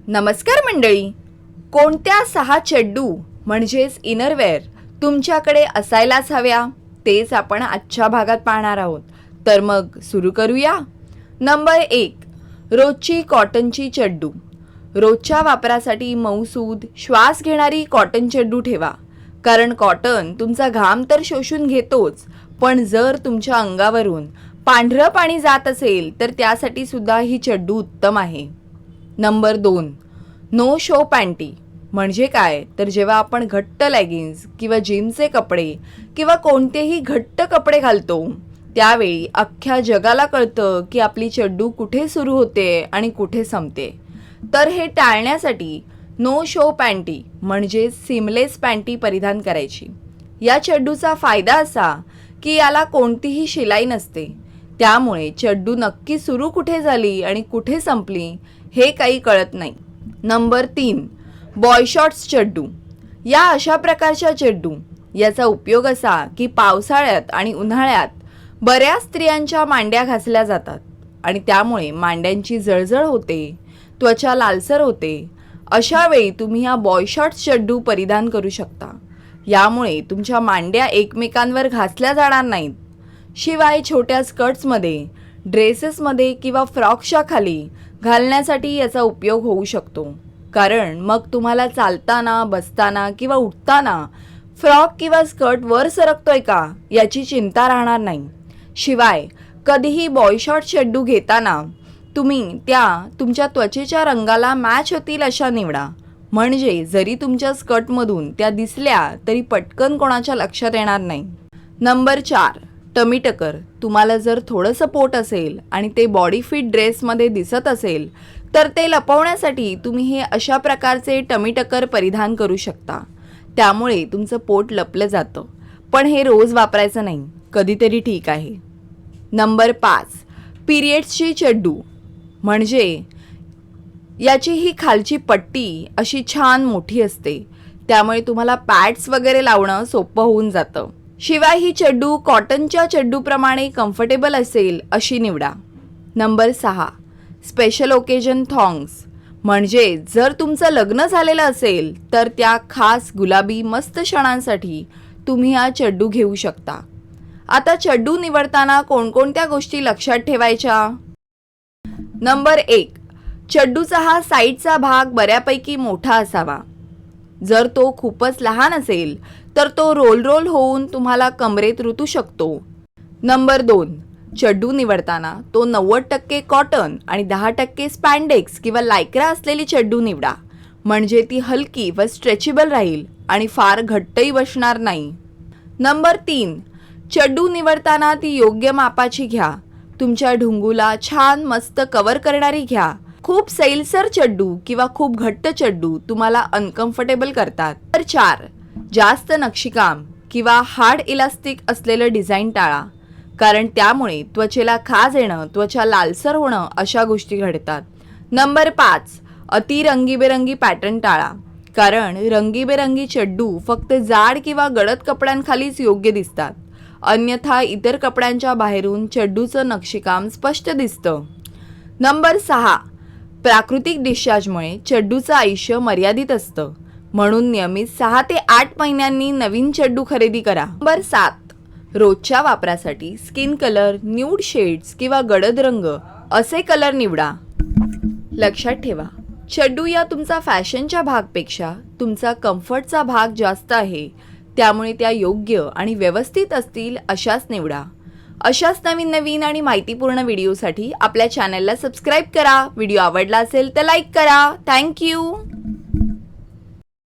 नमस्कार मंडळी. कोणत्या 6 चड्डू म्हणजेच इनरवेअर तुमच्याकडे असायलाच हव्या तेच आपण आजच्या भागात पाहणार आहोत. तर मग सुरू करूया. नंबर 1, रोजची कॉटनची चड्डू. रोजच्या वापरासाठी मऊसूद श्वास घेणारी कॉटन चड्डू ठेवा, कारण कॉटन तुमचा घाम तर शोषून घेतोच, पण जर तुमच्या अंगावरून पांढरं पाणी जात असेल तर त्यासाठी सुद्धा ही चड्डू उत्तम आहे. Number 2, no show panty. म्हणजे काय तर जेव्हा आपण घट्ट लेगिन्स किंवा जिमचे कपडे किंवा कोणतेही घट्ट कपडे घालतो त्यावेळी अख्ख्या जगाला कळतं की आपली चड्डू कुठे सुरू होते आणि कुठे संपते. तर हे टाळण्यासाठी नो शो पॅन्टी म्हणजे सीमलेस पॅन्टी परिधान करायची. या चड्डूचा फायदा असा की याला कोणतीही शिलाई नसते, त्यामुळे चड्डू नक्की सुरू कुठे झाली आणि कुठे संपली हे काही कळत नाही. नंबर 3, बॉय शॉर्ट्स चड्डू. या अशा प्रकारच्या चड्डू याचा उपयोग असा की पावसाळ्यात आणि उन्हाळ्यात बऱ्याच स्त्रियांच्या मांड्या घासल्या जातात आणि त्यामुळे मांड्यांची जळजळ होते, त्वचा लालसर होते. अशा वेळी तुम्ही हा बॉय शॉर्ट्स चड्डू परिधान करू शकता. यामुळे तुमच्या मांड्या एकमेकांवर घासल्या जाणार नाहीत. शिवाय छोट्या स्कर्ट्समध्ये, ड्रेसेसमध्ये किंवा फ्रॉक्सच्या खाली घालण्यासाठी याचा उपयोग होऊ शकतो, कारण मग तुम्हाला चालताना, बसताना किंवा उठताना फ्रॉक किंवा स्कर्ट वर सरकतोय का याची चिंता राहणार नाही. शिवाय कधीही बॉय शॉर्ट चड्डू घेताना तुम्ही त्या तुमच्या त्वचेच्या रंगाला मॅच होतील अशा निवडा, म्हणजे जरी तुमच्या स्कर्टमधून त्या दिसल्या तरी पटकन कोणाच्या लक्षात येणार नाही. नंबर 4, टमी टकर. तुम्हाला जर थोडंसं पोट असेल आणि ते बॉडी फिट ड्रेसमध्ये दिसत असेल तर ते लपवण्यासाठी तुम्ही हे अशा प्रकारचे टमी टकर परिधान करू शकता. त्यामुळे तुमचं पोट लपलं जातं, पण हे रोज वापरायचं नाही, कधीतरी ठीक आहे. नंबर 5, पिरियड्सची चड्डू. म्हणजे याची ही खालची पट्टी अशी छान मोठी असते, त्यामुळे तुम्हाला पॅड्स वगैरे लावणं सोपं होऊन जातं. शिवाय ही चड्डू कॉटनच्या चड्डूप्रमाणे कम्फर्टेबल असेल अशी निवडा. Number 6, special occasion thongs. म्हणजे जर तुमचं लग्न झालेलं असेल तर त्या खास गुलाबी मस्त क्षणांसाठी तुम्ही हा चड्डू घेऊ शकता. आता चड्डू निवडताना कोणकोणत्या गोष्टी लक्षात ठेवायच्या? नंबर 1, चड्डूचा हा साईडचा भाग बऱ्यापैकी मोठा असावा. जर तो खूपच लहान असेल तर तो रोल होऊन तुम्हाला कमरेत रुतू शकतो. नंबर 2, चड्डू निवडताना तो 90% कॉटन आणि 10% स्पॅन्डेक्स किंवा लायक्रा असलेली चड्डू निवडा, म्हणजे ती हलकी व स्ट्रेचेबल राहील आणि फार घट्टही बसणार नाही. नंबर 3, चड्डू निवडताना ती योग्य मापाची घ्या. तुमच्या ढुंगूला छान मस्त कव्हर करणारी घ्या. खूप सैलसर चड्डू किंवा खूप घट्ट चड्डू तुम्हाला अनकम्फर्टेबल करतात. नंबर 4, जास्त नक्षीकाम किंवा हार्ड इलास्टिक असलेलं डिझाईन टाळा, कारण त्यामुळे त्वचेला खाज येणं, त्वचा लालसर होणं अशा गोष्टी घडतात. नंबर 5, अति रंगीबेरंगी पॅटर्न टाळा, कारण रंगीबेरंगी चड्डू फक्त जाड किंवा गडद कपड्यांखालीच योग्य दिसतात, अन्यथा इतर कपड्यांच्या बाहेरून चड्डूचं नक्षीकाम स्पष्ट दिसतं. नंबर 6, प्राकृतिक डिस्चार्जमुळे चड्डूचं आयुष्य मर्यादित असतं, म्हणून नियमित 6 ते 8 महिन्यांनी नवीन चड्डू खरेदी करा. नंबर 7, रोजच्या वापरासाठी स्किन कलर, न्यूड शेड्स किंवा गडद रंग असे कलर निवडा. लक्षात ठेवा, चड्डू या तुमचा फॅशनच्या भागपेक्षा तुमचा कम्फर्टचा भाग जास्त आहे, त्यामुळे त्या योग्य आणि व्यवस्थित असतील अशाच निवडा. अशाच नवीन आणि माहितीपूर्ण व्हिडिओसाठी आपल्या चॅनलला सबस्क्राईब करा. व्हिडिओ आवडला असेल तर लाईक करा. थँक्यू.